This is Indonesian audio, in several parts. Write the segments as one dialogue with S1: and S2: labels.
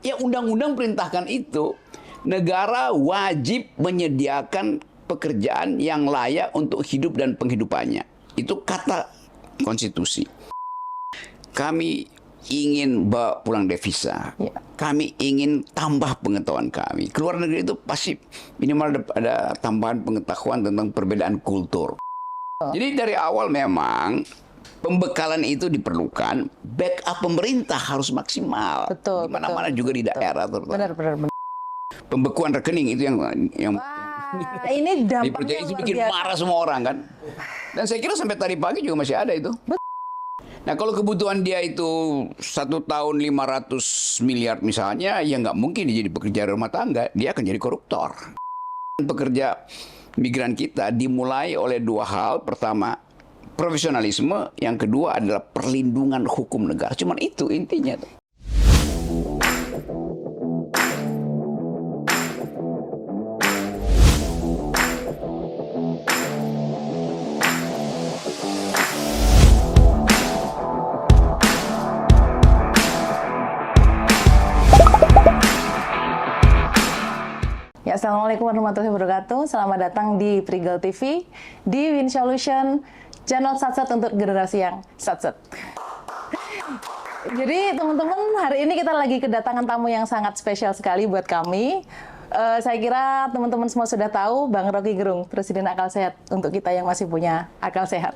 S1: Ya undang-undang perintahkan itu, negara wajib menyediakan pekerjaan yang layak untuk hidup dan penghidupannya. Itu kata konstitusi. Kami ingin bawa pulang devisa. Ya. Kami ingin tambah pengetahuan kami. Keluar negeri itu pasti minimal ada tambahan pengetahuan tentang perbedaan kultur. Jadi dari awal memang pembekalan itu diperlukan, backup pemerintah harus maksimal. Betul. Di mana-mana juga di daerah.
S2: Benar.
S1: Pembekuan rekening itu yang
S2: wah, ini dampaknya
S1: itu bikin marah semua orang kan. Dan saya kira sampai tadi pagi juga masih ada itu. Nah kalau kebutuhan dia itu 1 tahun 500 miliar misalnya, ya nggak mungkin dia jadi pekerja rumah tangga, dia akan jadi koruptor. Pekerja migran kita dimulai oleh 2 hal. Pertama, profesionalisme. Yang kedua adalah perlindungan hukum negara. Cuman itu intinya.
S2: Ya, assalamualaikum warahmatullahi wabarakatuh. Selamat datang di Prigel TV, di Win Solution, channel Satset untuk generasi yang Satset. Jadi teman-teman, hari ini kita lagi kedatangan tamu yang sangat spesial sekali buat kami. Saya kira teman-teman semua sudah tahu Bang Rocky Gerung, Presiden Akal Sehat untuk kita yang masih punya akal sehat.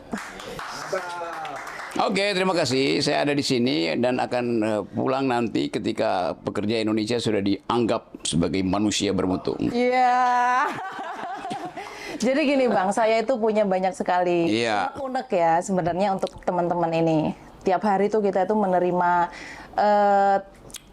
S1: Oke, terima kasih. Saya ada di sini dan akan pulang nanti ketika pekerja Indonesia sudah dianggap sebagai manusia bermutu.
S2: Iya. Jadi gini Bang, saya itu punya banyak sekali unek ya sebenarnya untuk teman-teman ini. Tiap hari tuh kita itu menerima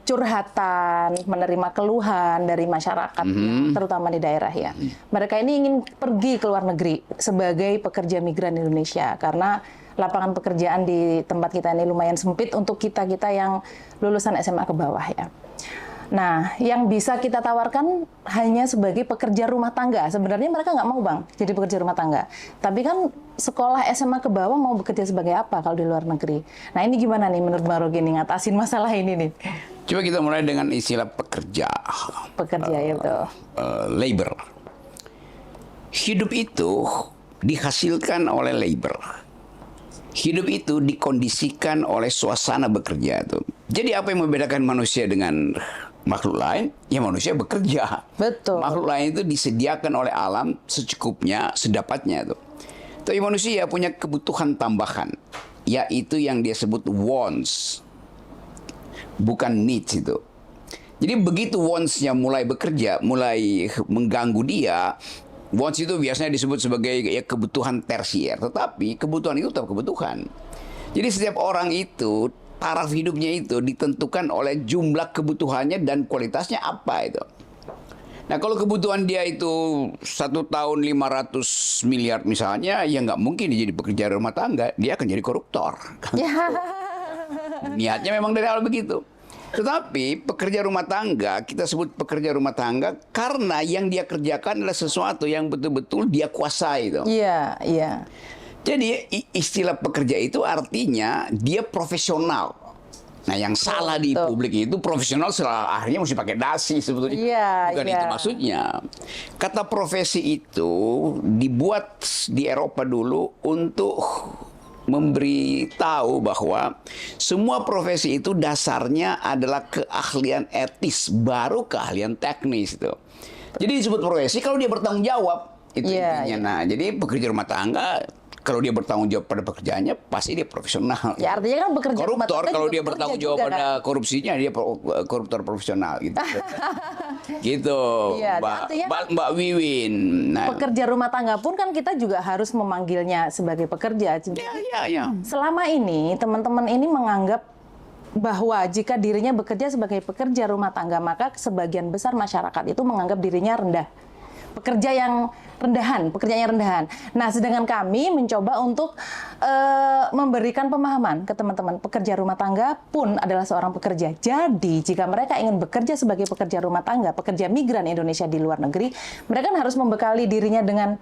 S2: curhatan, menerima keluhan dari masyarakat, terutama di daerah ya. Mereka ini ingin pergi ke luar negeri sebagai pekerja migran Indonesia karena lapangan pekerjaan di tempat kita ini lumayan sempit untuk kita-kita yang lulusan SMA ke bawah ya. Nah, yang bisa kita tawarkan hanya sebagai pekerja rumah tangga. Sebenarnya mereka nggak mau Bang jadi pekerja rumah tangga. Tapi kan sekolah SMA ke bawah mau bekerja sebagai apa kalau di luar negeri? Nah ini gimana nih menurut Bang Rocky nih ngatasin masalah ini nih?
S1: Coba kita mulai dengan istilah pekerja.
S2: Pekerja ya betul.
S1: Labor. Hidup itu dihasilkan oleh labor. Hidup itu dikondisikan oleh suasana bekerja tuh. Jadi apa yang membedakan manusia dengan makhluk lain? Ya manusia bekerja.
S2: Betul.
S1: Makhluk lain itu disediakan oleh alam secukupnya, sedapatnya tuh. Tapi manusia punya kebutuhan tambahan, yaitu yang dia sebut wants, bukan needs itu. Jadi begitu wants-nya mulai bekerja, mulai mengganggu dia, wants itu biasanya disebut sebagai kebutuhan tersier, tetapi kebutuhan itu tetap kebutuhan. Jadi setiap orang itu, taraf hidupnya itu ditentukan oleh jumlah kebutuhannya dan kualitasnya apa itu. Nah kalau kebutuhan dia itu 1 tahun 500 miliar misalnya, ya nggak mungkin dia jadi pekerja rumah tangga, dia akan jadi koruptor. Niatnya memang dari awal begitu. Tetapi pekerja rumah tangga, kita sebut pekerja rumah tangga karena yang dia kerjakan adalah sesuatu yang betul-betul dia kuasai.
S2: Iya, iya.
S1: Jadi istilah pekerja itu artinya dia profesional. Nah yang salah di publik itu profesional akhirnya mesti pakai dasi sebetulnya.
S2: Iya,
S1: bukan itu maksudnya. Kata profesi itu dibuat di Eropa dulu untuk memberitahu bahwa semua profesi itu dasarnya adalah keahlian etis, baru keahlian teknis itu. Jadi disebut profesi kalau dia bertanggung jawab itu intinya. Nah, jadi pekerja rumah tangga kalau dia bertanggung jawab pada pekerjaannya pasti dia profesional.
S2: Ya artinya kan bekerja
S1: koruptor kalau dia bertanggung jawab pada korupsinya dia koruptor profesional gitu. Gitu.
S2: Ya,
S1: Mbak Wiwin.
S2: Nah, pekerja rumah tangga pun kan kita juga harus memanggilnya sebagai pekerja.
S1: Ya.
S2: Selama ini teman-teman ini menganggap bahwa jika dirinya bekerja sebagai pekerja rumah tangga maka sebagian besar masyarakat itu menganggap dirinya rendah. Pekerja yang rendahan. Nah, sedangkan kami mencoba untuk memberikan pemahaman ke teman-teman pekerja rumah tangga pun adalah seorang pekerja. Jadi, jika mereka ingin bekerja sebagai pekerja rumah tangga, pekerja migran Indonesia di luar negeri, mereka harus membekali dirinya dengan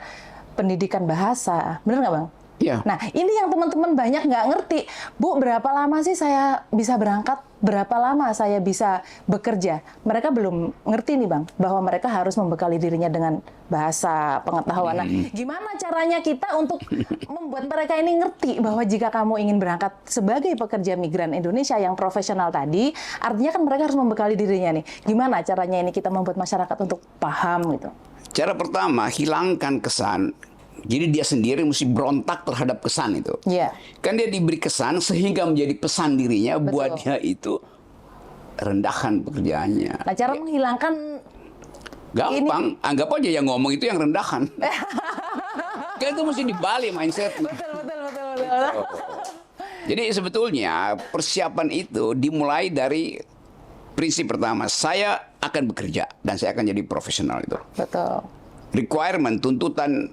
S2: pendidikan bahasa. Benar nggak, Bang?
S1: Ya.
S2: Nah, ini yang teman-teman banyak nggak ngerti. Bu, berapa lama sih saya bisa berangkat? Berapa lama saya bisa bekerja? Mereka belum ngerti nih, Bang, bahwa mereka harus membekali dirinya dengan bahasa, pengetahuan. Nah, gimana caranya kita untuk membuat mereka ini ngerti bahwa jika kamu ingin berangkat sebagai pekerja migran Indonesia yang profesional tadi, artinya kan mereka harus membekali dirinya nih. Gimana caranya ini kita membuat masyarakat untuk paham gitu?
S1: Cara pertama, hilangkan kesan. Jadi dia sendiri mesti berontak terhadap kesan itu.
S2: Iya.
S1: Kan dia diberi kesan sehingga menjadi pesan dirinya buat dia itu rendahkan pekerjaannya.
S2: Nah, cara menghilangkan
S1: Gampang, anggap aja yang ngomong itu yang rendahan. Kan itu mesti dibalik mindset.
S2: betul.
S1: Jadi sebetulnya persiapan itu dimulai dari prinsip pertama, saya akan bekerja dan saya akan jadi profesional itu.
S2: Betul.
S1: Requirement, tuntutan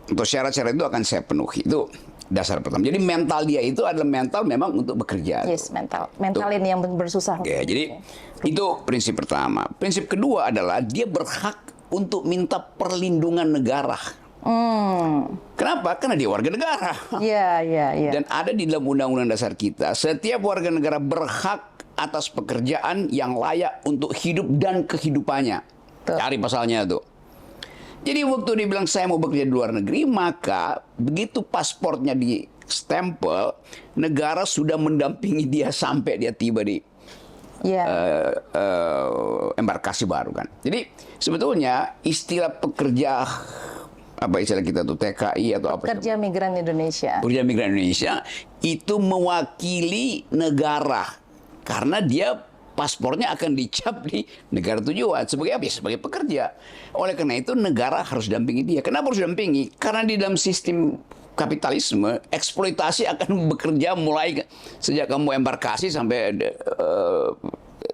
S1: atau syarat-syarat itu akan saya penuhi. Itu dasar pertama. Jadi mental dia itu adalah mental memang untuk bekerja.
S2: Yes, mental. Mental ini yang bersusah.
S1: Ya, jadi itu prinsip pertama. Prinsip kedua adalah dia berhak untuk minta perlindungan negara. Kenapa? Karena dia warga negara.
S2: Iya.
S1: Dan ada di dalam Undang-Undang Dasar kita, setiap warga negara berhak atas pekerjaan yang layak untuk hidup dan kehidupannya.
S2: Tuh.
S1: Cari pasalnya tuh. Jadi waktu dia bilang saya mau bekerja di luar negeri, maka begitu pasportnya di stempel, negara sudah mendampingi dia sampai dia tiba di embarkasi baru kan. Jadi sebetulnya istilah pekerja, apa istilah kita tuh, TKI atau apa?
S2: Pekerja migran Indonesia.
S1: Pekerja migran Indonesia itu mewakili negara karena dia paspornya akan dicap di negara tujuan sebagai apa? Sebagai pekerja. Oleh karena itu negara harus dampingi dia. Kenapa harus dampingi? Karena di dalam sistem kapitalisme eksploitasi akan bekerja mulai sejak kamu embarkasi sampai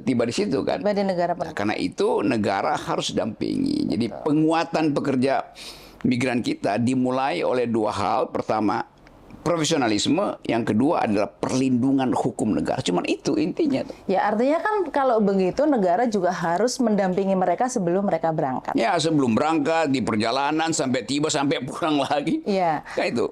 S1: tiba di situ kan.
S2: Di negara
S1: Nah, karena itu negara harus dampingi. Jadi penguatan pekerja migran kita dimulai oleh dua hal. Pertama, profesionalisme, yang kedua adalah perlindungan hukum negara. Cuman itu intinya.
S2: Ya, artinya kan kalau begitu negara juga harus mendampingi mereka sebelum mereka berangkat.
S1: Ya, sebelum berangkat, di perjalanan, sampai tiba, sampai pulang lagi.
S2: Iya.
S1: Kayak itu.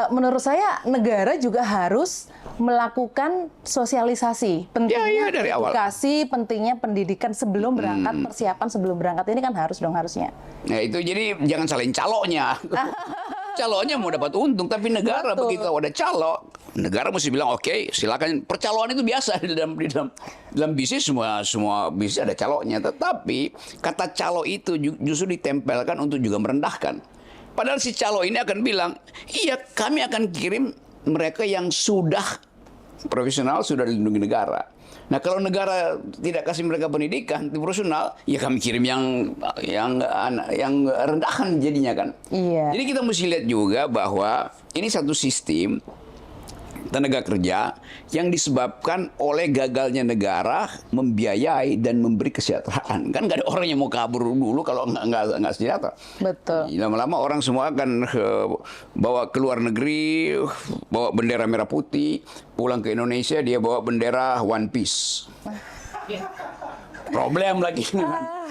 S2: Menurut saya negara juga harus melakukan sosialisasi. Pentingnya
S1: dari awal.
S2: edukasi, pentingnya pendidikan sebelum berangkat, persiapan sebelum berangkat. Ini kan harusnya.
S1: Nah itu jadi jangan salahin calonnya. Calonnya mau dapat untung, tapi negara begitu ada calo, negara mesti bilang oke, silakan. Percaloan itu biasa di dalam bisnis, semua bisnis ada calonnya. Tetapi kata calo itu justru ditempelkan untuk juga merendahkan. Padahal si calo ini akan bilang, iya kami akan kirim mereka yang sudah profesional, sudah dilindungi negara. Nah kalau negara tidak kasih mereka pendidikan profesional, ya kami kirim yang rendahan jadinya kan.
S2: Iya.
S1: Jadi kita mesti lihat juga bahwa ini satu sistem tenaga kerja yang disebabkan oleh gagalnya negara membiayai dan memberi kesejahteraan. Kan nggak ada orang yang mau kabur dulu kalau nggak sejahtera.
S2: Betul.
S1: Lama-lama orang semua akan bawa ke luar negeri, bawa bendera merah putih, pulang ke Indonesia dia bawa bendera One Piece. Problem lagi.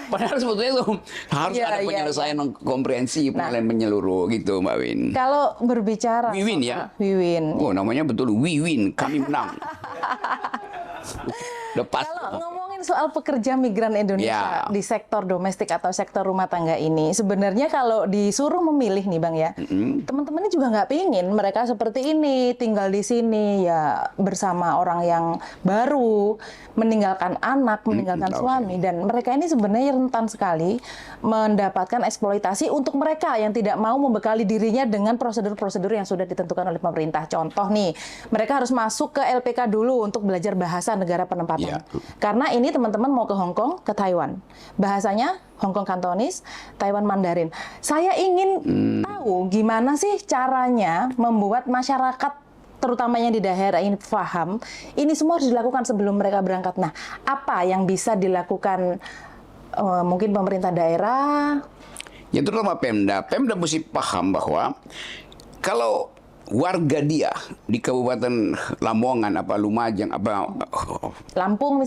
S1: Padahal sebetulnya itu harus ada penyelesaian komprehensif, menyeluruh gitu, Mbak Win.
S2: Kalau berbicara
S1: We win ya.
S2: We win.
S1: Oh, namanya betul we win, kami menang. Lepas.
S2: Kalau ngomongin soal pekerja migran Indonesia di sektor domestik atau sektor rumah tangga ini, sebenarnya kalau disuruh memilih nih Bang ya, teman-teman ini juga nggak pingin mereka seperti ini, tinggal di sini ya bersama orang yang baru, meninggalkan anak, meninggalkan suami, dan mereka ini sebenarnya rentan sekali mendapatkan eksploitasi untuk mereka yang tidak mau membekali dirinya dengan prosedur-prosedur yang sudah ditentukan oleh pemerintah. Contoh nih, mereka harus masuk ke LPK dulu untuk belajar bahasa negara penempatan. Karena ini teman-teman mau ke Hong Kong, ke Taiwan. Bahasanya Hong Kong Kantonis, Taiwan Mandarin. Saya ingin tahu gimana sih caranya membuat masyarakat terutamanya di daerah ini paham. Ini semua harus dilakukan sebelum mereka berangkat. Nah, apa yang bisa dilakukan mungkin pemerintah daerah?
S1: Ya terutama Pemda. Pemda mesti paham bahwa kalau warga dia di Kabupaten Lamongan, Lumajang,
S2: Lampung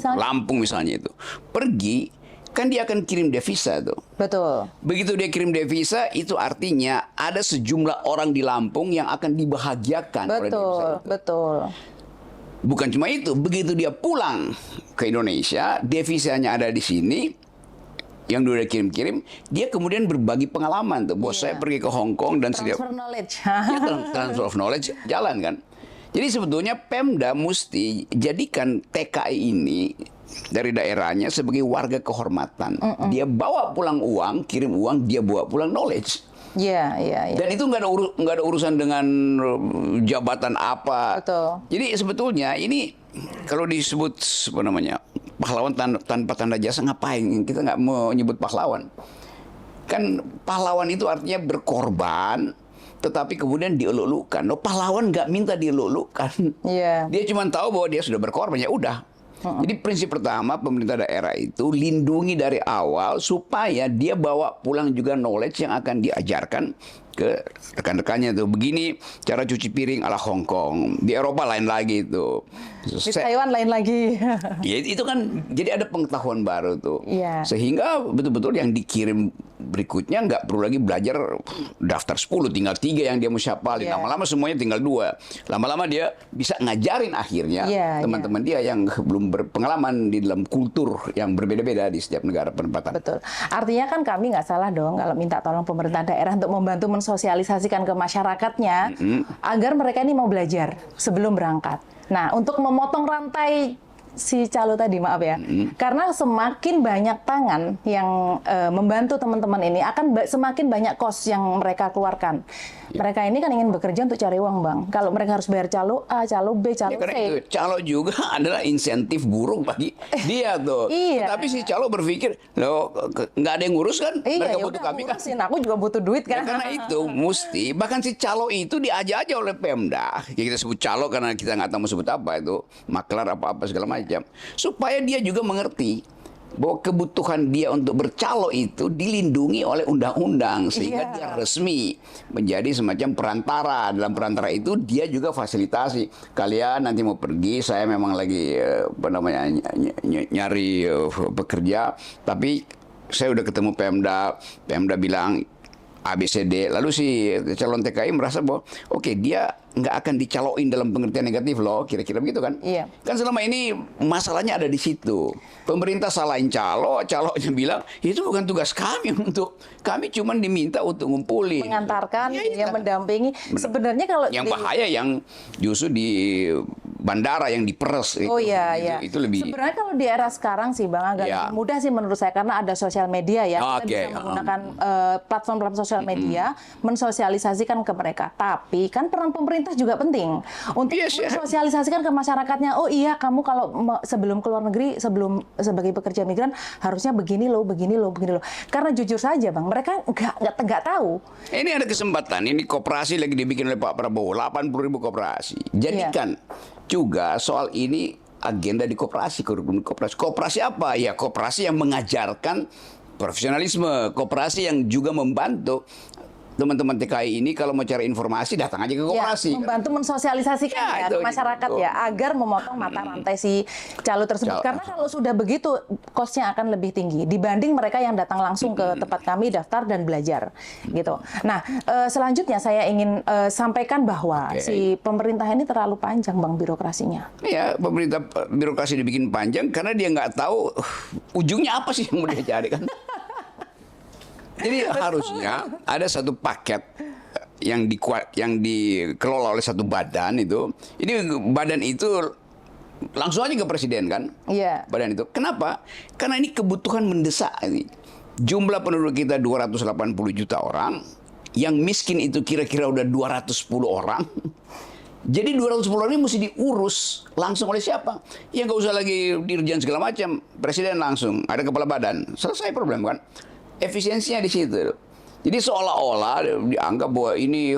S2: misalnya
S1: itu pergi kan dia akan kirim devisa tuh.
S2: Betul.
S1: Begitu dia kirim devisa, itu artinya ada sejumlah orang di Lampung yang akan dibahagiakan oleh devisa
S2: Betul,
S1: itu.
S2: betul.
S1: Bukan cuma itu, begitu dia pulang ke Indonesia, devisanya ada di sini, yang dia udah kirim-kirim, dia kemudian berbagi pengalaman tuh. Bos, saya pergi ke Hong Kong dan
S2: Transfer knowledge.
S1: ya, transfer of knowledge jalan kan. Jadi sebetulnya Pemda mesti jadikan TKI ini dari daerahnya sebagai warga kehormatan. Dia bawa pulang uang, kirim uang, dia bawa pulang knowledge.
S2: Iya, iya, iya.
S1: Dan itu nggak ada urusan dengan jabatan apa.
S2: Betul.
S1: Jadi sebetulnya ini kalau disebut apa namanya pahlawan tanpa tanda jasa, ngapain kita nggak mau nyebut pahlawan? Kan pahlawan itu artinya berkorban, tetapi kemudian dielulukan. No, pahlawan nggak minta dielulukan.
S2: Iya.
S1: Dia cuma tahu bahwa dia sudah berkorban, ya udah. Jadi prinsip pertama pemerintah daerah itu lindungi dari awal supaya dia bawa pulang juga knowledge yang akan diajarkan ke rekan-rekannya tuh. Begini cara cuci piring ala Hong Kong. Di Eropa lain lagi itu.
S2: Di Taiwan lain lagi.
S1: Ya, itu kan jadi ada pengetahuan baru tuh.
S2: Iya.
S1: Sehingga betul-betul yang dikirim berikutnya nggak perlu lagi belajar daftar 10, tinggal 3 yang dia mesti hafalin.
S2: Iya.
S1: Lama-lama semuanya tinggal 2. Lama-lama dia bisa ngajarin akhirnya
S2: Iya,
S1: teman-teman dia yang belum berpengalaman di dalam kultur yang berbeda-beda di setiap negara penempatan.
S2: Betul. Artinya kan kami nggak salah dong kalau minta tolong pemerintah daerah untuk membantu mensosialisasikan ke masyarakatnya agar mereka ini mau belajar sebelum berangkat. Nah, untuk memotong rantai si calo tadi, maaf ya, karena semakin banyak tangan yang membantu teman-teman ini akan semakin banyak kos yang mereka keluarkan. Mereka ini kan ingin bekerja untuk cari uang, Bang. Kalau mereka harus bayar calo A, calo B, calo
S1: Ya, karena
S2: C.
S1: itu calo juga adalah insentif buruk bagi dia tuh.
S2: Iya.
S1: Tapi si calo berpikir, loh nggak ada yang ngurus kan?
S2: Iya,
S1: Mereka
S2: ya
S1: butuh
S2: udah,
S1: kami kan?
S2: ngurusin. Aku juga butuh duit
S1: Ya,
S2: kan.
S1: karena itu mesti, bahkan si calo itu diajak aja oleh Pemda. Ya, kita sebut calo karena kita nggak tahu mau sebut apa itu, maklar apa-apa segala macam. Supaya dia juga mengerti bahwa kebutuhan dia untuk bercalo itu dilindungi oleh undang-undang sehingga
S2: Iya.
S1: dia resmi menjadi semacam perantara. Dalam perantara itu dia juga fasilitasi. Kalian nanti mau pergi, saya memang lagi apa namanya nyari pekerja, tapi saya udah ketemu Pemda. Pemda bilang ABCD. Lalu si calon TKI merasa bahwa oke, dia nggak akan dicaloin dalam pengertian negatif loh, kira-kira begitu kan?
S2: Iya.
S1: Kan selama ini masalahnya ada di situ. Pemerintah salahin calonya bilang itu bukan tugas kami kami cuma diminta untuk ngumpulin.
S2: Mengantarkan,
S1: Ya, iya.
S2: yang mendampingi. Sebenarnya kalau
S1: Yang bahaya yang justru di bandara yang diperes.
S2: Oh iya, iya.
S1: Itu lebih.
S2: Sebenarnya kalau di era sekarang sih, Bang, agak
S1: Ya.
S2: lebih mudah sih menurut saya karena ada sosial media ya. Kita
S1: Oke,
S2: bisa menggunakan platform-platform sosial media mensosialisasikan ke mereka. Tapi kan peran pemerintah juga penting untuk
S1: Yes, ya.
S2: mensosialisasikan ke masyarakatnya. Oh iya, kamu kalau sebelum keluar negeri, sebelum sebagai pekerja migran harusnya begini loh, begini loh, begini loh. Karena jujur saja, Bang, mereka nggak tahu.
S1: Ini ada kesempatan. Ini koperasi lagi dibikin oleh Pak Prabowo, 80.000 koperasi. Jadikan juga soal ini agenda di koperasi, kurikulum koperasi. Koperasi apa? Ya koperasi yang mengajarkan profesionalisme, koperasi yang juga membantu teman-teman TKI ini kalau mau cari informasi datang aja ke koperasi.
S2: Ya, membantu mensosialisasikan
S1: Ya,
S2: ke
S1: itu,
S2: masyarakat
S1: gitu.
S2: ya agar memotong mata rantai si calo tersebut.
S1: Calo.
S2: Karena kalau sudah begitu kosnya akan lebih tinggi dibanding mereka yang datang langsung ke tempat kami daftar dan belajar gitu. Nah, selanjutnya saya ingin sampaikan bahwa
S1: Oke.
S2: si pemerintah ini terlalu panjang, Bang, birokrasinya.
S1: Ya, pemerintah birokrasi dibikin panjang karena dia nggak tahu ujungnya apa sih yang mau dia cari kan. Jadi harusnya ada satu paket yang dikelola oleh satu badan itu. Ini badan itu langsung aja ke presiden kan?
S2: Iya.
S1: Badan itu. Kenapa? Karena ini kebutuhan mendesak ini. Jumlah penduduk kita 280 juta orang, yang miskin itu kira-kira udah 210 orang. Jadi 210 orang ini mesti diurus langsung oleh siapa? Ya nggak usah lagi dirjen segala macam. Presiden langsung, ada kepala badan. Selesai problem kan? Efisiensinya di situ. Jadi seolah-olah dianggap bahwa ini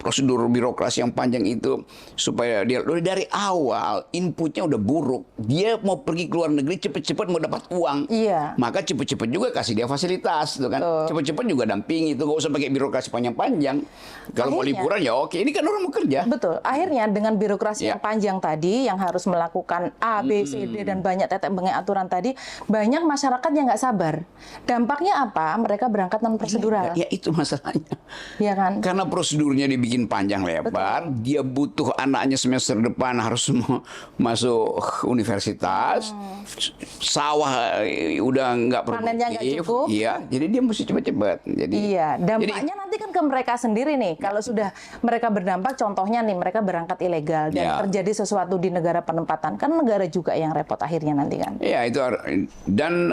S1: prosedur birokrasi yang panjang itu supaya dia dari awal inputnya udah buruk. Dia mau pergi ke luar negeri cepet-cepet mau dapat uang.
S2: Iya.
S1: Maka cepet-cepet juga kasih dia fasilitas, gitu kan. Cepet-cepet juga dampingi itu, gak usah pakai birokrasi panjang-panjang. Kalau mau
S2: Akhirnya-
S1: liburan ya oke, ini kan orang mau kerja.
S2: Betul. Akhirnya dengan birokrasi yang panjang tadi, yang harus melakukan A, B, C, D, dan banyak tetek bengek aturan tadi, banyak masyarakat yang nggak sabar. Dampaknya apa? Mereka berangkat non prosedural.
S1: Ya itu masalahnya.
S2: Iya kan?
S1: Karena prosedurnya dibikin panjang lebar, dia butuh anaknya semester depan harus masuk universitas, sawah udah nggak
S2: Panennya nggak
S1: produktif,
S2: cukup.
S1: iya, jadi dia mesti cepat-cepat. Jadi,
S2: Iya, dampaknya nanti kan ke mereka sendiri nih. Kalau sudah mereka berdampak, contohnya nih mereka berangkat ilegal dan
S1: Ya.
S2: terjadi sesuatu di negara penempatan, kan negara juga yang repot akhirnya nanti kan.
S1: ya itu dan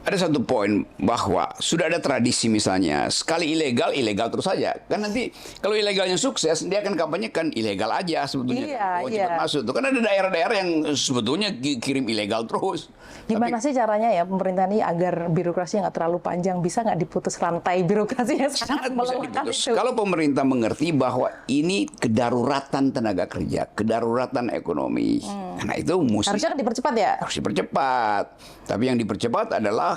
S1: ada satu poin bahwa sudah ada tradisi misalnya sekali ilegal terus saja kan nanti kalau ilegalnya sukses dia akan kampanyekan ilegal aja sebetulnya.
S2: Iya,
S1: Cepat
S2: iya.
S1: masuk tuh kan ada daerah-daerah yang sebetulnya kirim ilegal terus.
S2: Gimana sih caranya ya pemerintah ini agar birokrasi nggak terlalu panjang, bisa nggak diputus rantai birokrasinya
S1: Sangat bisa
S2: melelahkan
S1: diputus.
S2: itu?
S1: Kalau pemerintah mengerti bahwa ini kedaruratan tenaga kerja, kedaruratan ekonomi. Karena itu
S2: Harusnya kan dipercepat ya.
S1: harus dipercepat. Tapi yang dipercepat adalah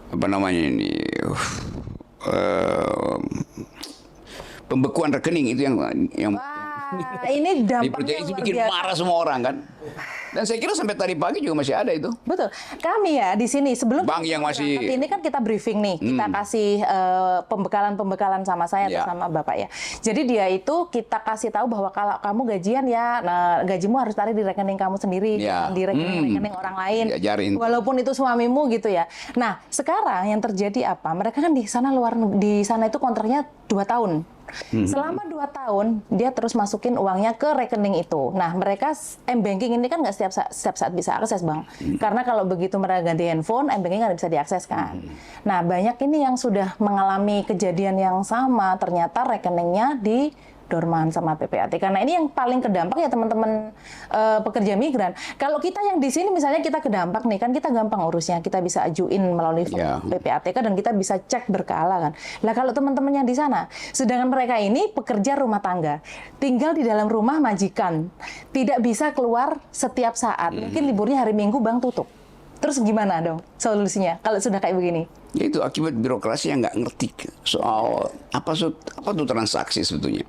S1: apa namanya ini pembekuan rekening itu yang
S2: Wah, ini dampaknya
S1: dipercaya itu
S2: luar
S1: bikin
S2: biasa.
S1: marah semua orang kan. Dan saya kira sampai tadi pagi juga masih ada itu.
S2: Betul. Kami ya di sini sebelum
S1: Bang
S2: kita
S1: yang masih-
S2: berangkat ini kan kita briefing nih, kita kasih pembekalan sama saya
S1: Ya.
S2: atau sama Bapak ya. Jadi dia itu kita kasih tahu bahwa kalau kamu gajian ya, nah gajimu harus tarik di rekening kamu sendiri,
S1: Ya.
S2: jangan di rekening orang lain.
S1: Diajarin.
S2: Walaupun itu suamimu gitu ya. Nah, sekarang yang terjadi apa? Mereka kan di sana di sana itu kontraknya 2 tahun. Selama 2 tahun dia terus masukin uangnya ke rekening itu. Nah, mereka m-banking ini kan nggak setiap saat bisa akses, Bang. Karena kalau begitu mereka ganti handphone, m-banking nggak bisa diakses kan. Nah, banyak ini yang sudah mengalami kejadian yang sama, ternyata rekeningnya di dorman sama PPAT. Karena ini yang paling kedampak ya teman-teman pekerja migran. Kalau kita yang di sini misalnya kita kedampak nih kan kita gampang urusnya, kita bisa ajuin melalui
S1: Ya.
S2: PPATK dan kita bisa cek berkala kan. Lah kalau teman-temannya di sana, sedangkan mereka ini pekerja rumah tangga, tinggal di dalam rumah majikan, tidak bisa keluar setiap saat. Mungkin liburnya hari Minggu Bang tutup. Terus gimana dong solusinya kalau sudah kayak begini?
S1: Ya itu akibat birokrasi yang nggak ngerti soal apa tuh transaksi sebetulnya.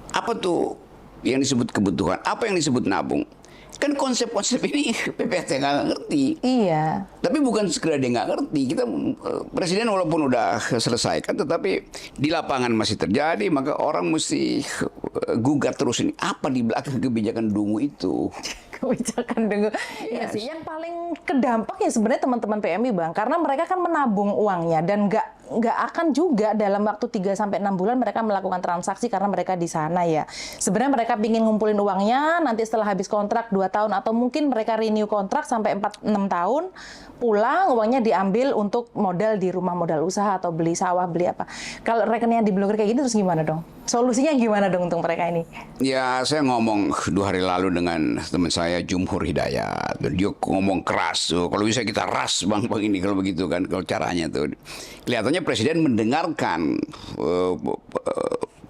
S1: Apa tuh yang disebut kebutuhan? Apa yang disebut nabung? Kan konsep-konsep ini PPAT nggak ngerti.
S2: Iya.
S1: Tapi bukan sekedar dia nggak ngerti. Kita presiden walaupun udah selesaikan, tetapi di lapangan masih terjadi. Maka orang mesti gugat terus ini. Apa di belakang kebijakan dungu itu?
S2: Kebijakan dengan ya sih yang paling kedampak ya sebenarnya teman-teman PMI Bang, karena mereka kan menabung uangnya dan nggak akan juga dalam waktu 3 sampai 6 bulan mereka melakukan transaksi karena mereka di sana ya. Sebenarnya mereka pingin ngumpulin uangnya nanti setelah habis kontrak 2 tahun atau mungkin mereka renew kontrak sampai 4-6 tahun, pulang uangnya diambil untuk modal di rumah, modal usaha atau beli sawah, beli apa. Kalau rekeningnya diblokir kayak gini terus gimana dong? Solusinya gimana dong untuk mereka ini?
S1: Ya saya ngomong 2 hari lalu dengan teman saya Jumhur Hidayat. Dia ngomong keras tuh. Kalau bisa kita ras bang ini kalau begitu kan. Kalau caranya tuh. Kelihatannya presiden mendengarkan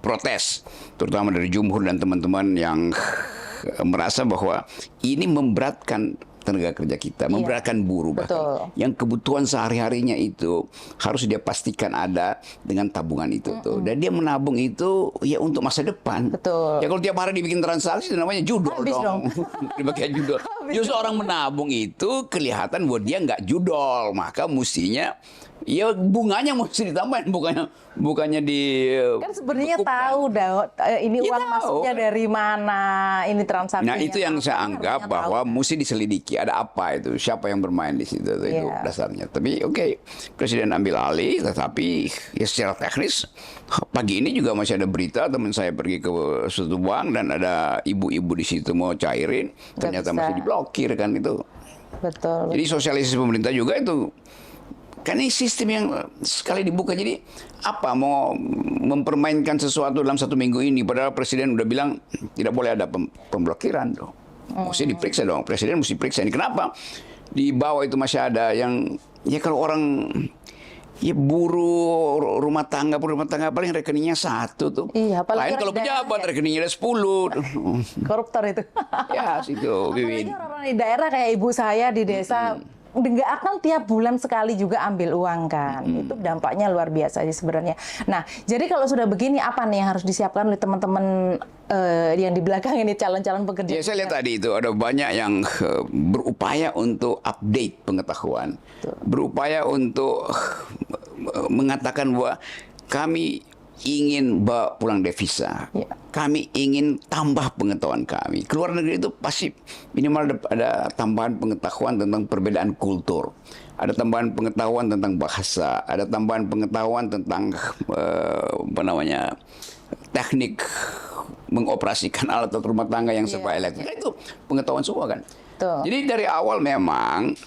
S1: protes. Terutama dari Jumhur dan teman-teman yang merasa bahwa ini memberatkan tenaga kerja kita, memberatkan buruh bahkan.
S2: Betul.
S1: Yang kebutuhan sehari-harinya itu harus dia pastikan ada dengan tabungan itu tuh. Dan dia menabung itu ya untuk masa depan.
S2: Betul.
S1: Ya kalau tiap hari dibikin transaksi itu namanya judol
S2: Habis dong.
S1: Dipakai judol. Justru orang menabung itu kelihatan bahwa dia nggak judol, maka mestinya ya bunganya mesti ditambahin, bukannya di
S2: Kan sebenarnya
S1: bekukan.
S2: tahu dah ini
S1: Ya,
S2: uang
S1: tahu.
S2: masuknya dari mana, ini transaksinya.
S1: Nah itu yang saya
S2: apa,
S1: anggap
S2: harusnya
S1: bahwa
S2: tahu.
S1: mesti diselidiki ada apa itu, siapa yang bermain di situ itu
S2: Iya.
S1: dasarnya. Tapi oke, presiden ambil alih, tetapi ya secara teknis pagi ini juga masih ada berita teman saya pergi ke suatu bank dan ada ibu-ibu di situ mau cairin, ternyata
S2: bisa.
S1: masih diblokir kan itu.
S2: Betul.
S1: Jadi sosialisasi pemerintah juga itu kan ini sistem yang sekali dibuka, jadi apa mau mempermainkan sesuatu dalam 1 minggu ini padahal presiden udah bilang tidak boleh ada pemblokiran dong. Mesti diperiksa dong, presiden mesti periksa ini kenapa di bawah itu masih ada yang ya kalau orang Ya buruh rumah tangga paling rekeningnya satu tuh.
S2: Iya, apalagi
S1: Lain kalau
S2: orang di daerah
S1: pejabat
S2: ya.
S1: rekeningnya ada 10.
S2: Koruptor itu.
S1: Ya situ,
S2: Apalagi
S1: Wiwin.
S2: orang-orang di daerah kayak ibu saya di desa, nggak akan tiap bulan sekali juga ambil uang kan. Itu dampaknya luar biasa sih sebenarnya. Nah, jadi kalau sudah begini, apa nih yang harus disiapkan oleh teman-teman yang di belakang ini, calon-calon pekerja?
S1: Ya saya lihat tadi itu ada banyak yang berupaya untuk update pengetahuan, berupaya untuk mengatakan bahwa kami ingin bawa pulang devisa,
S2: Ya.
S1: kami ingin tambah pengetahuan kami. Keluar negeri itu pasti minimal ada tambahan pengetahuan tentang perbedaan kultur, ada tambahan pengetahuan tentang bahasa, ada tambahan pengetahuan tentang teknik mengoperasikan alat rumah tangga yang serba elektrik. Itu pengetahuan semua kan.
S2: Betul.
S1: Jadi dari awal memang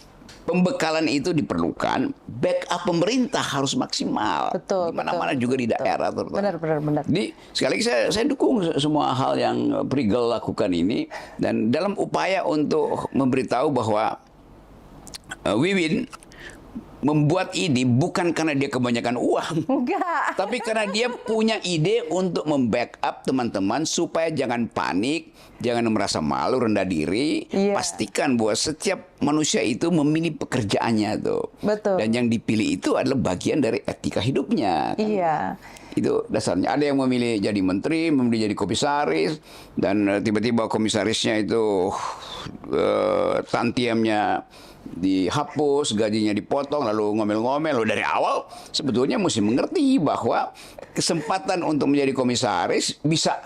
S1: pembekalan itu diperlukan, backup pemerintah harus maksimal.
S2: Betul,
S1: Di mana-mana juga di daerah terutama.
S2: Benar.
S1: Jadi sekali lagi saya dukung semua hal yang Prigel lakukan ini, dan dalam upaya untuk memberitahu bahwa Wiwin membuat ini bukan karena dia kebanyakan uang,
S2: Enggak.
S1: tapi karena dia punya ide untuk membackup teman-teman supaya jangan panik, jangan merasa malu, rendah diri.
S2: Iya.
S1: Pastikan bahwa setiap manusia itu memilih pekerjaannya tuh.
S2: Betul.
S1: Dan yang dipilih itu adalah bagian dari etika hidupnya.
S2: Iya.
S1: Itu dasarnya. Ada yang memilih jadi menteri, memilih jadi komisaris, dan tiba-tiba komisarisnya itu tantiemnya dihapus, gajinya dipotong, lalu ngomel-ngomel. Loh, dari awal sebetulnya mesti mengerti bahwa kesempatan untuk menjadi komisaris bisa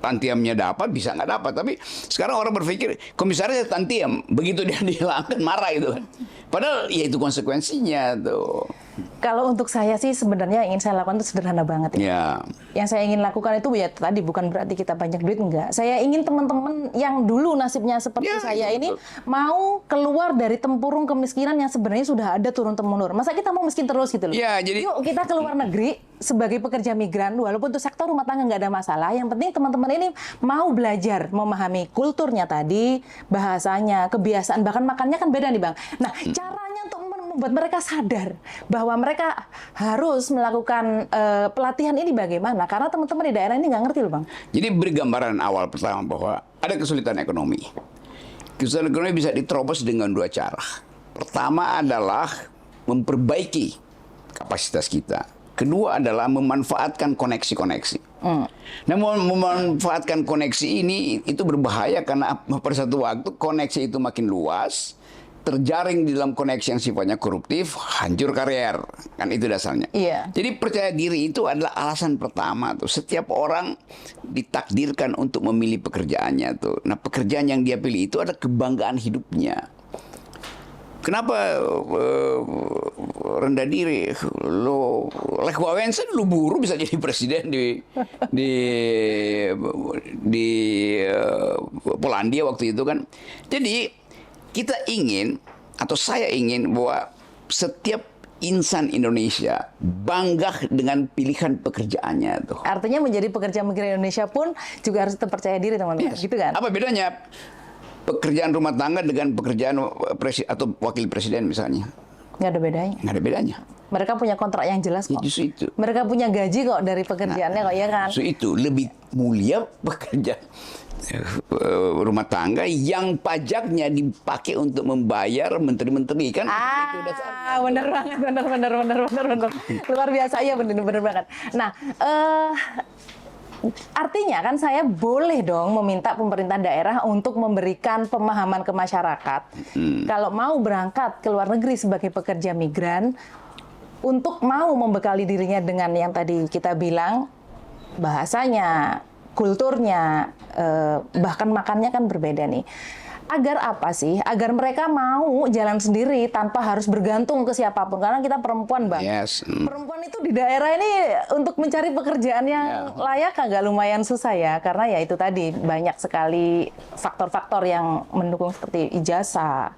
S1: tantiemnya dapat, bisa nggak dapat. Tapi sekarang orang berpikir komisaris tantiem, begitu dia dihilangkan marah itu kan. Padahal ya itu konsekuensinya tuh.
S2: Kalau untuk saya sih sebenarnya yang ingin saya lakukan itu sederhana banget ya.
S1: Ya.
S2: Yang saya ingin lakukan itu ya tadi bukan berarti kita banyak duit, enggak. Saya ingin teman-teman yang dulu nasibnya seperti
S1: Ya,
S2: saya
S1: iya,
S2: ini
S1: betul.
S2: mau keluar dari tempurung kemiskinan yang sebenarnya sudah ada turun-temurun. Masa kita mau miskin terus gitu loh?
S1: Ya, jadi-
S2: Yuk kita keluar negeri sebagai pekerja migran, walaupun untuk sektor rumah tangga nggak ada masalah. Yang penting teman-teman ini mau belajar, memahami kulturnya tadi, bahasanya, kebiasaan, bahkan makannya kan beda nih Bang. Nah, caranya untuk membuat mereka sadar bahwa mereka harus melakukan pelatihan ini bagaimana? Karena teman-teman di daerah ini nggak ngerti loh Bang.
S1: Jadi beri gambaran awal pertama bahwa ada kesulitan ekonomi. Kesulitan ekonomi bisa diterobos dengan dua cara. Pertama adalah memperbaiki kapasitas kita. Kedua adalah memanfaatkan koneksi-koneksi. Nah, memanfaatkan koneksi ini itu berbahaya karena pada satu waktu koneksi itu makin luas, terjaring di dalam koneksi yang sifatnya koruptif, hancur karier. Kan itu dasarnya.
S2: Iya.
S1: Jadi percaya diri itu adalah alasan pertama tuh. Setiap orang ditakdirkan untuk memilih pekerjaannya tuh. Nah, pekerjaan yang dia pilih itu adalah kebanggaan hidupnya. Kenapa rendah diri? Lo Lech Wałęsa dulu buruh bisa jadi presiden di Polandia waktu itu kan. Jadi kita ingin atau saya ingin bahwa setiap insan Indonesia bangga dengan pilihan pekerjaannya tuh.
S2: Artinya menjadi pekerja migran Indonesia pun juga harus tetap percaya diri teman-teman, gitu kan?
S1: Apa bedanya pekerjaan rumah tangga dengan pekerjaan atau wakil presiden misalnya?
S2: Nggak ada bedanya.
S1: Nggak ada bedanya.
S2: Mereka punya kontrak yang jelas
S1: Ya,
S2: kok.
S1: justru itu.
S2: Mereka punya gaji kok dari pekerjaannya kok, ya kan?
S1: Justru itu lebih mulia pekerja rumah tangga yang pajaknya dipakai untuk membayar menteri-menteri kan? Itu dasarnya.
S2: Bener banget, bener. Luar biasa, ya bener banget. Nah, artinya kan saya boleh dong meminta pemerintah daerah untuk memberikan pemahaman ke masyarakat. Kalau mau berangkat ke luar negeri sebagai pekerja migran, untuk mau membekali dirinya dengan yang tadi kita bilang, bahasanya, kulturnya, bahkan makannya kan berbeda nih. Agar apa sih? Agar mereka mau jalan sendiri tanpa harus bergantung ke siapapun. Karena kita perempuan, Bang.
S1: Yes.
S2: Perempuan itu di daerah ini untuk mencari pekerjaan yang layak agak lumayan susah ya. Karena ya itu tadi, banyak sekali faktor-faktor yang mendukung seperti ijazah,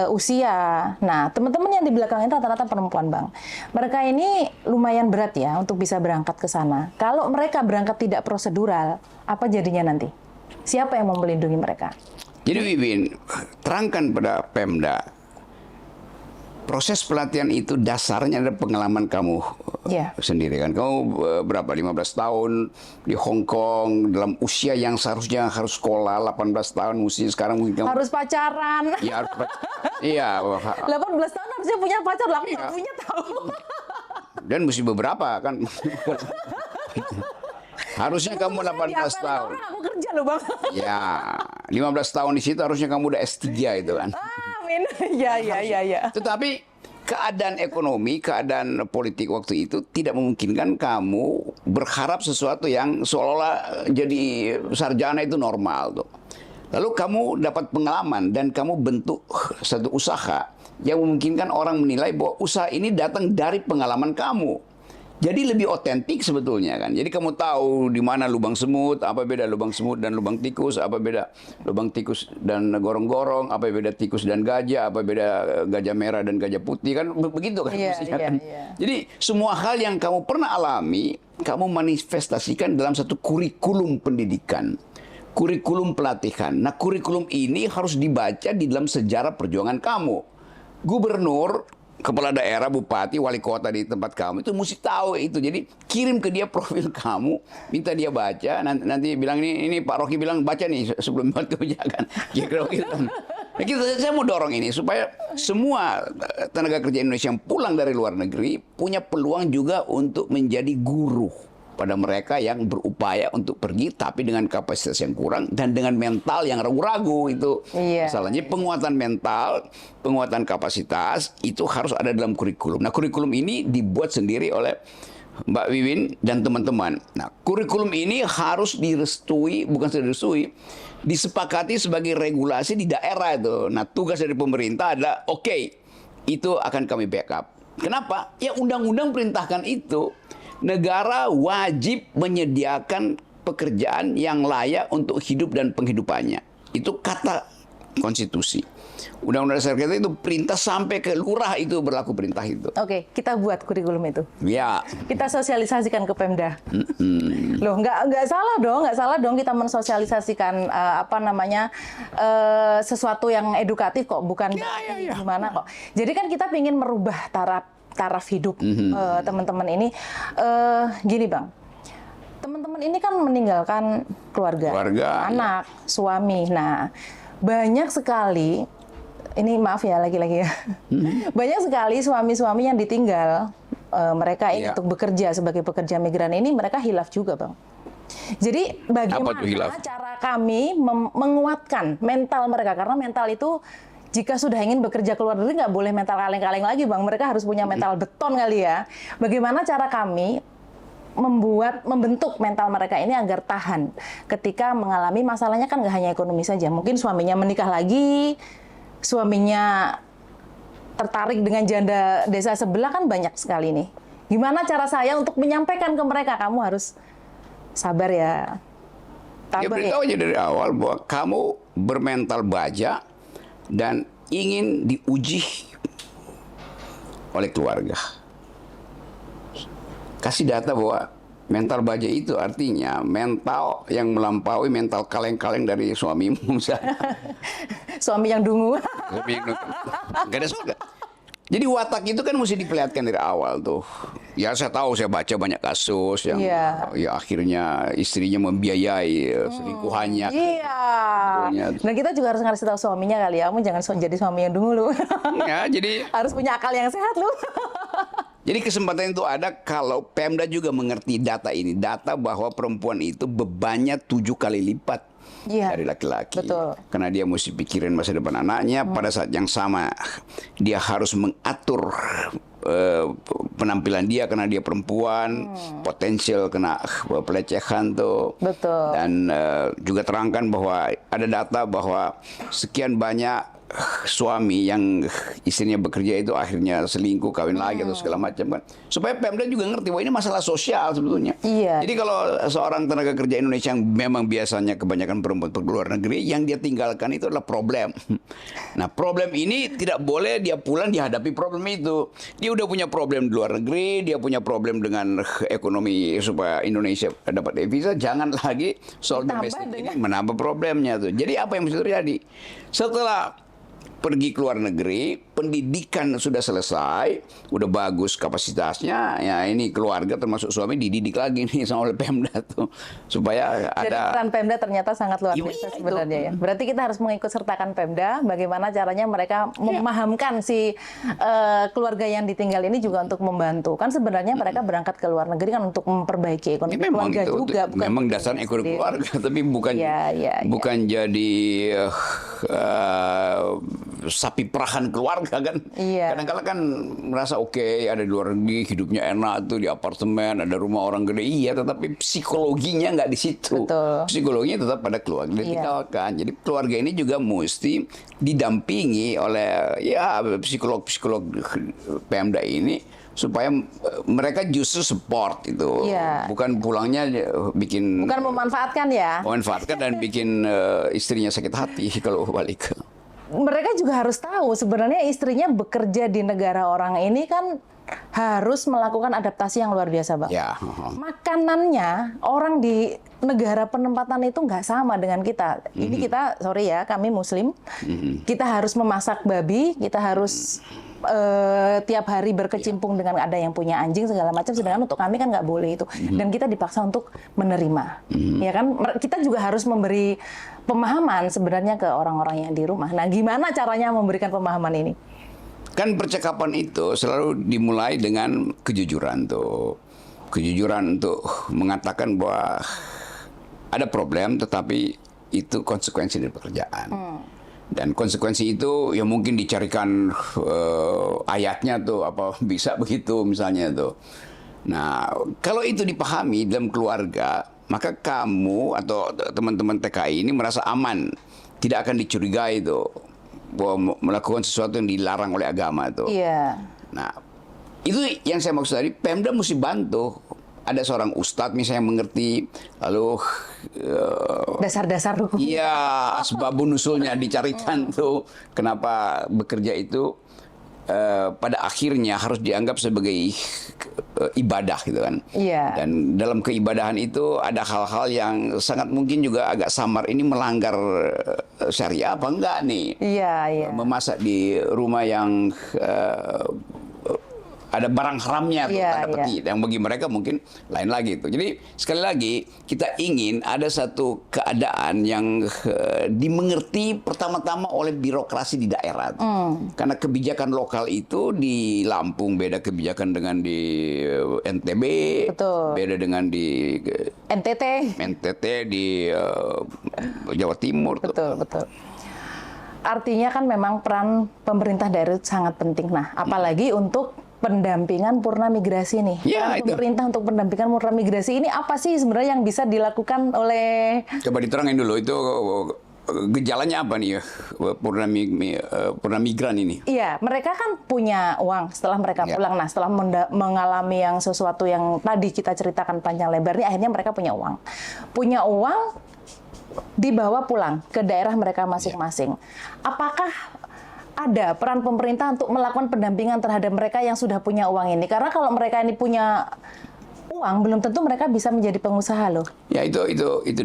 S2: usia. Nah, teman-teman yang di belakang ini rata-rata perempuan, Bang. Mereka ini lumayan berat ya untuk bisa berangkat ke sana. Kalau mereka berangkat tidak prosedural, apa jadinya nanti? Siapa yang mau melindungi mereka?
S1: Jadi Wiwin, terangkan pada Pemda proses pelatihan itu dasarnya ada pengalaman kamu
S2: Iya.
S1: sendiri kan. Kamu berapa 15 tahun di Hong Kong dalam usia yang seharusnya harus sekolah 18 tahun mesti sekarang mungkin kamu
S2: Harus pacaran.
S1: iya iya
S2: 18 tahun harusnya punya pacar lah, aku
S1: Iya.
S2: nggak punya tahu.
S1: dan mesti beberapa kan. Harusnya kamu 18 tahun.
S2: Orang aku kerja loh bang.
S1: Ya, 15 tahun di situ harusnya kamu udah S3 itu kan.
S2: Amin. Ya ya ya ya.
S1: Tetapi keadaan ekonomi, keadaan politik waktu itu tidak memungkinkan kamu berharap sesuatu yang seolah-olah jadi sarjana itu normal tuh. Lalu kamu dapat pengalaman dan kamu bentuk satu usaha yang memungkinkan orang menilai bahwa usaha ini datang dari pengalaman kamu. Jadi lebih otentik sebetulnya kan. Jadi kamu tahu di mana lubang semut, apa beda lubang semut dan lubang tikus, apa beda lubang tikus dan gorong-gorong, apa beda tikus dan gajah, apa beda gajah merah dan gajah putih kan begitu kan.
S2: Iya,
S1: mestinya
S2: iya,
S1: kan.
S2: iya.
S1: Jadi semua hal yang kamu pernah alami, kamu manifestasikan dalam satu kurikulum pendidikan. Kurikulum pelatihan. Nah, kurikulum ini harus dibaca di dalam sejarah perjuangan kamu. Gubernur, kepala daerah, bupati, wali kota di tempat kamu itu mesti tahu itu. Jadi kirim ke dia profil kamu, minta dia baca. Nanti bilang ini Pak Rocky bilang baca nih sebelum buat kebijakan. Kira-kira gitu. Nah, saya mau dorong ini supaya semua tenaga kerja Indonesia yang pulang dari luar negeri punya peluang juga untuk menjadi guru pada mereka yang berupaya untuk pergi tapi dengan kapasitas yang kurang dan dengan mental yang ragu-ragu itu.
S2: Iya.
S1: Masalahnya penguatan mental, penguatan kapasitas itu harus ada dalam kurikulum. Nah, kurikulum ini dibuat sendiri oleh Mbak Wiwin dan teman-teman. Nah, kurikulum ini harus direstui, bukan direstui, disepakati sebagai regulasi di daerah itu. Nah, tugas dari pemerintah adalah oke, itu akan kami backup. Kenapa? Ya undang-undang perintahkan itu. Negara wajib menyediakan pekerjaan yang layak untuk hidup dan penghidupannya. Itu kata konstitusi. Undang-undang dasar kita itu perintah sampai ke lurah itu berlaku perintah itu.
S2: Oke, kita buat kurikulum itu.
S1: Ya.
S2: Kita sosialisasikan ke Pemda. Loh, nggak salah dong kita mensosialisasikan sesuatu yang edukatif kok, bukan gimana kok. Jadi kan kita ingin merubah taraf hidup teman-teman ini. Gini bang, teman-teman ini kan meninggalkan keluarga, anak, suami. Nah, banyak sekali. Ini maaf ya lagi-lagi ya. Banyak sekali suami-suami yang ditinggal mereka ini untuk bekerja sebagai pekerja migran ini mereka hilaf juga bang. Jadi bagaimana cara kami menguatkan mental mereka, karena mental itu jika sudah ingin bekerja ke luar negeri nggak boleh mental kaleng-kaleng lagi bang. Mereka harus punya mental beton kali ya. Bagaimana cara kami membentuk mental mereka ini agar tahan ketika mengalami masalahnya, kan nggak hanya ekonomi saja. Mungkin suaminya menikah lagi, suaminya tertarik dengan janda desa sebelah, kan banyak sekali nih. Gimana cara saya untuk menyampaikan ke mereka, kamu harus sabar ya.
S1: Ya beritahu aja dari awal bahwa kamu bermental baja dan ingin diuji oleh keluarga. Kasih data bahwa mental baja itu artinya mental yang melampaui mental kaleng-kaleng dari suamimu.
S2: Suami yang dungu.
S1: Gak ada surga. Jadi watak itu kan mesti diperlihatkan dari awal tuh. Ya saya tahu, saya baca banyak kasus yang ya akhirnya istrinya membiayai selingkuhannya.
S2: Iya. Dan kita juga harus ngasih tahu suaminya kali ya, kamu jangan jadi suami yang dungu lu.
S1: Ya, jadi
S2: harus punya akal yang sehat lu.
S1: Jadi kesempatan itu ada kalau Pemda juga mengerti data ini. Data bahwa perempuan itu bebannya 7 kali lipat dari laki-laki.
S2: Betul.
S1: Karena dia mesti pikirin masa depan anaknya. Pada saat yang sama dia harus mengatur penampilan dia karena dia perempuan. Potensial kena pelecehan tuh.
S2: Betul.
S1: Dan juga terangkan bahwa ada data bahwa sekian banyak suami yang istrinya bekerja itu akhirnya selingkuh, kawin lagi atau segala macam kan. Supaya Pemda juga ngerti bahwa ini masalah sosial sebetulnya.
S2: Iya.
S1: Jadi kalau seorang tenaga kerja Indonesia yang memang biasanya kebanyakan perempuan ke luar negeri, yang dia tinggalkan itu adalah problem. Nah, problem ini tidak boleh dia pulang dihadapi problem itu. Dia udah punya problem di luar negeri, dia punya problem dengan ekonomi supaya Indonesia dapat devisa, jangan lagi soal domestik ini menambah problemnya tuh. Jadi apa yang mesti terjadi? Setelah pergi ke luar negeri, pendidikan sudah selesai, udah bagus kapasitasnya, ya ini keluarga termasuk suami dididik lagi nih sama oleh Pemda tuh supaya
S2: Jadi
S1: ada.
S2: peran Pemda ternyata sangat luar
S1: Iya,
S2: biasa
S1: itu.
S2: sebenarnya ya. Berarti kita harus mengikut sertakan Pemda, bagaimana caranya mereka memahamkan si keluarga yang ditinggal ini juga untuk membantu. Kan sebenarnya mereka berangkat ke luar negeri kan untuk memperbaiki ekonomi
S1: Ini memang
S2: keluarga
S1: itu,
S2: juga. bukan
S1: memang
S2: untuk
S1: dasarnya
S2: diri
S1: ekonomi
S2: sendiri.
S1: keluarga, tapi bukan
S2: Iya.
S1: bukan jadi sapi perahan keluarga kan.
S2: Iya.
S1: Kadang-kadang kan merasa oke, ada di luar negeri hidupnya enak tuh di apartemen, ada rumah orang gede, iya, tetapi psikologinya nggak di situ.
S2: Betul.
S1: Psikologinya tetap pada keluarga ditinggalkan. Jadi keluarga ini juga mesti didampingi oleh ya psikolog-psikolog Pemda ini supaya mereka justru support itu,
S2: Iya.
S1: bukan pulangnya bikin
S2: Bukan memanfaatkan ya.
S1: memanfaatkan dan bikin istrinya sakit hati kalau balik.
S2: Mereka juga harus tahu sebenarnya istrinya bekerja di negara orang ini kan harus melakukan adaptasi yang luar biasa, Bang.
S1: Ya.
S2: Makanannya orang di negara penempatan itu nggak sama dengan kita. Ini kita, sorry ya, kami Muslim, kita harus memasak babi, kita harus tiap hari berkecimpung dengan ada yang punya anjing segala macam. Sedangkan untuk kami kan nggak boleh itu, dan kita dipaksa untuk menerima, ya kan? Kita juga harus memberi pemahaman sebenarnya ke orang-orang yang di rumah. Nah, gimana caranya memberikan pemahaman ini?
S1: Kan percakapan itu selalu dimulai dengan kejujuran tuh. Kejujuran untuk mengatakan bahwa ada problem tetapi itu konsekuensi dari pekerjaan. Dan konsekuensi itu ya mungkin dicarikan ayatnya tuh apa bisa begitu misalnya tuh. Nah, kalau itu dipahami dalam keluarga, maka kamu atau teman-teman TKI ini merasa aman, tidak akan dicurigai tuh bahwa melakukan sesuatu yang dilarang oleh agama itu.
S2: Iya.
S1: Nah, itu yang saya maksud tadi, Pemda mesti bantu. Ada seorang ustadz misalnya yang mengerti, lalu
S2: Dasar-dasar hukum.
S1: iya asbabun nusulnya dicarikan tuh kenapa bekerja itu pada akhirnya harus dianggap sebagai ibadah gitu kan.
S2: Iya.
S1: Dan dalam keibadahan itu ada hal-hal yang sangat mungkin juga agak samar. Ini melanggar syariah apa enggak nih?
S2: Iya.
S1: Memasak di rumah yang ada barang haramnya tuh,
S2: Iya,
S1: tanda petik. Yang bagi mereka mungkin lain lagi tuh. Jadi sekali lagi kita ingin ada satu keadaan yang dimengerti pertama-tama oleh birokrasi di daerah. Karena kebijakan lokal itu di Lampung beda kebijakan dengan di NTB,
S2: Betul.
S1: beda dengan di
S2: NTT.
S1: di Jawa Timur. Tuh.
S2: Betul. Artinya kan memang peran pemerintah daerah itu sangat penting. Nah, apalagi untuk pendampingan purna migrasi nih.
S1: Ya,
S2: Peran
S1: itu.
S2: pemerintah untuk pendampingan purna migrasi ini apa sih sebenarnya yang bisa dilakukan oleh
S1: Coba diterangin dulu itu gejalanya apa nih ya purna migran ini?
S2: Iya, mereka kan punya uang setelah mereka
S1: Ya.
S2: pulang. Nah, setelah mengalami yang sesuatu yang tadi kita ceritakan panjang lebar, ini akhirnya mereka punya uang. Punya uang, dibawa pulang ke daerah mereka masing-masing. Apakah ada peran pemerintah untuk melakukan pendampingan terhadap mereka yang sudah punya uang ini? Karena kalau mereka ini punya uang, belum tentu mereka bisa menjadi pengusaha loh.
S1: Ya itu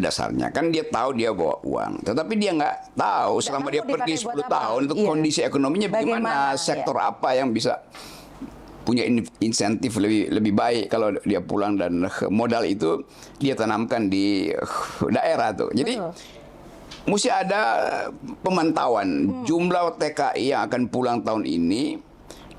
S1: dasarnya kan dia tahu dia bawa uang, tetapi dia nggak tahu selama
S2: tahu
S1: dia
S2: dipakai
S1: pergi
S2: buat
S1: 10
S2: apa.
S1: tahun itu
S2: Iya.
S1: kondisi ekonominya bagaimana,
S2: Bagaimana,
S1: sektor apa yang bisa punya insentif lebih baik kalau dia pulang dan modal itu dia tanamkan di daerah tuh. Jadi
S2: Betul.
S1: mesti ada pemantauan jumlah TKI yang akan pulang tahun ini,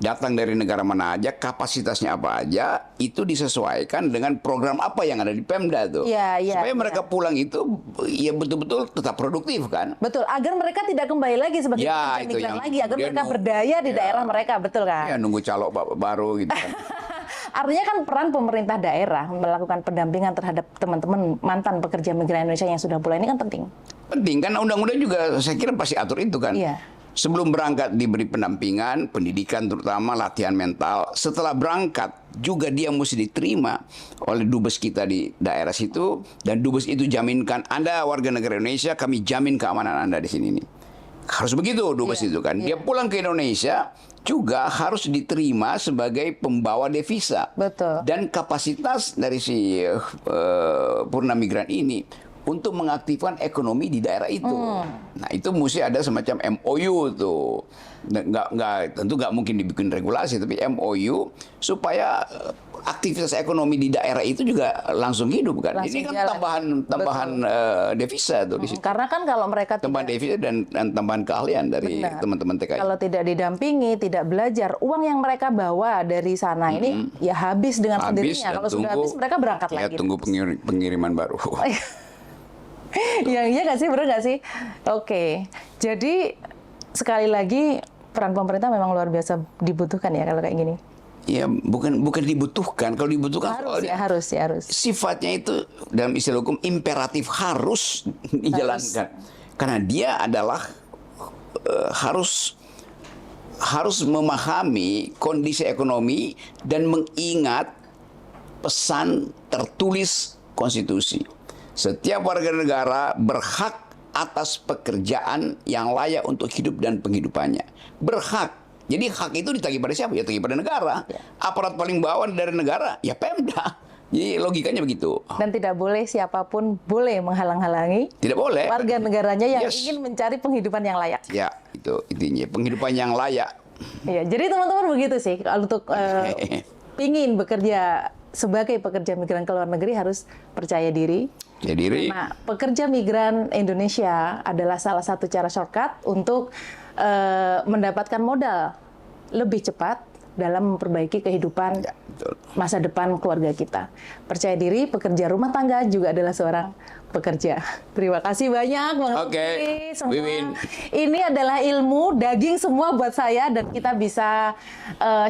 S1: datang dari negara mana aja, kapasitasnya apa aja, itu disesuaikan dengan program apa yang ada di Pemda tuh.
S2: Iya,
S1: Supaya mereka pulang itu ya betul-betul tetap produktif kan.
S2: Betul, agar mereka tidak kembali lagi sebagai
S1: Ya,
S2: pekerja
S1: itu
S2: migran
S1: yang
S2: lagi, agar
S1: kemudian
S2: mereka berdaya di
S1: ya.
S2: daerah mereka, betul kan?
S1: Ya nunggu calok baru gitu kan.
S2: Artinya kan peran pemerintah daerah melakukan pendampingan terhadap teman-teman mantan pekerja migran Indonesia yang sudah pulang ini kan penting.
S1: Penting kan undang-undang juga saya kira pasti atur itu kan.
S2: Iya.
S1: Sebelum berangkat diberi pendampingan, pendidikan terutama latihan mental. Setelah berangkat juga dia mesti diterima oleh dubes kita di daerah situ, dan dubes itu jaminkan Anda warga negara Indonesia, kami jamin keamanan Anda di sini nih. Harus begitu dubes itu kan. Dia pulang ke Indonesia juga harus diterima sebagai pembawa devisa.
S2: Betul.
S1: Dan kapasitas dari si purna migran ini untuk mengaktifkan ekonomi di daerah itu. Nah, itu mesti ada semacam MOU tuh. Tentu nggak mungkin dibikin regulasi, tapi MOU supaya aktivitas ekonomi di daerah itu juga langsung hidup kan.
S2: Langsung
S1: Ini kan
S2: jalan.
S1: tambahan devisa tuh di situ.
S2: Karena kan kalau mereka
S1: Tambahan
S2: tidak,
S1: devisa dan tambahan keahlian dari
S2: Benar.
S1: teman-teman TKI.
S2: kalau tidak didampingi, tidak belajar, uang yang mereka bawa dari sana ini ya habis dengan sendirinya.
S1: dan
S2: Kalau sudah habis mereka berangkat
S1: ya,
S2: lagi.
S1: tunggu pengiriman baru.
S2: Ya, iya nggak sih, bener nggak sih? Oke, jadi sekali lagi peran pemerintah memang luar biasa dibutuhkan ya kalau kayak gini.
S1: Ya, bukan dibutuhkan. Kalau dibutuhkan
S2: Harus ya.
S1: sifatnya itu dalam istilah hukum imperatif harus dijalankan. Karena dia adalah harus memahami kondisi ekonomi dan mengingat pesan tertulis konstitusi. Setiap warga negara berhak atas pekerjaan yang layak untuk hidup dan penghidupannya. Berhak. Jadi hak itu ditagih pada siapa? Ya ditagih pada negara.
S2: Ya.
S1: Aparat paling bawah dari negara, ya Pemda. Jadi logikanya begitu.
S2: Dan tidak boleh siapapun boleh menghalang-halangi
S1: Tidak boleh.
S2: warga negaranya yang
S1: Yes.
S2: ingin mencari penghidupan yang layak.
S1: Ya, itu intinya. Penghidupan yang layak.
S2: Ya, jadi teman-teman begitu sih. Kalau untuk pingin bekerja sebagai pekerja migran ke luar negeri harus percaya diri.
S1: Jadi
S2: Nah, pekerja migran Indonesia adalah salah satu cara shortcut untuk mendapatkan modal lebih cepat dalam memperbaiki kehidupan
S1: ya, betul.
S2: masa depan keluarga kita. Percaya diri, pekerja rumah tangga juga adalah seorang pekerja. Terima kasih banyak Bang
S1: Oke,
S2: Lutfi semua.
S1: Wiwin.
S2: Ini adalah ilmu daging semua buat saya dan kita bisa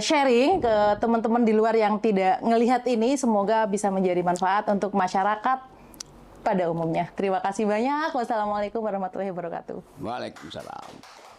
S2: sharing ke teman-teman di luar yang tidak ngelihat ini. Semoga bisa menjadi manfaat untuk masyarakat pada umumnya. Terima kasih banyak. Wassalamualaikum warahmatullahi wabarakatuh.
S1: Waalaikumsalam.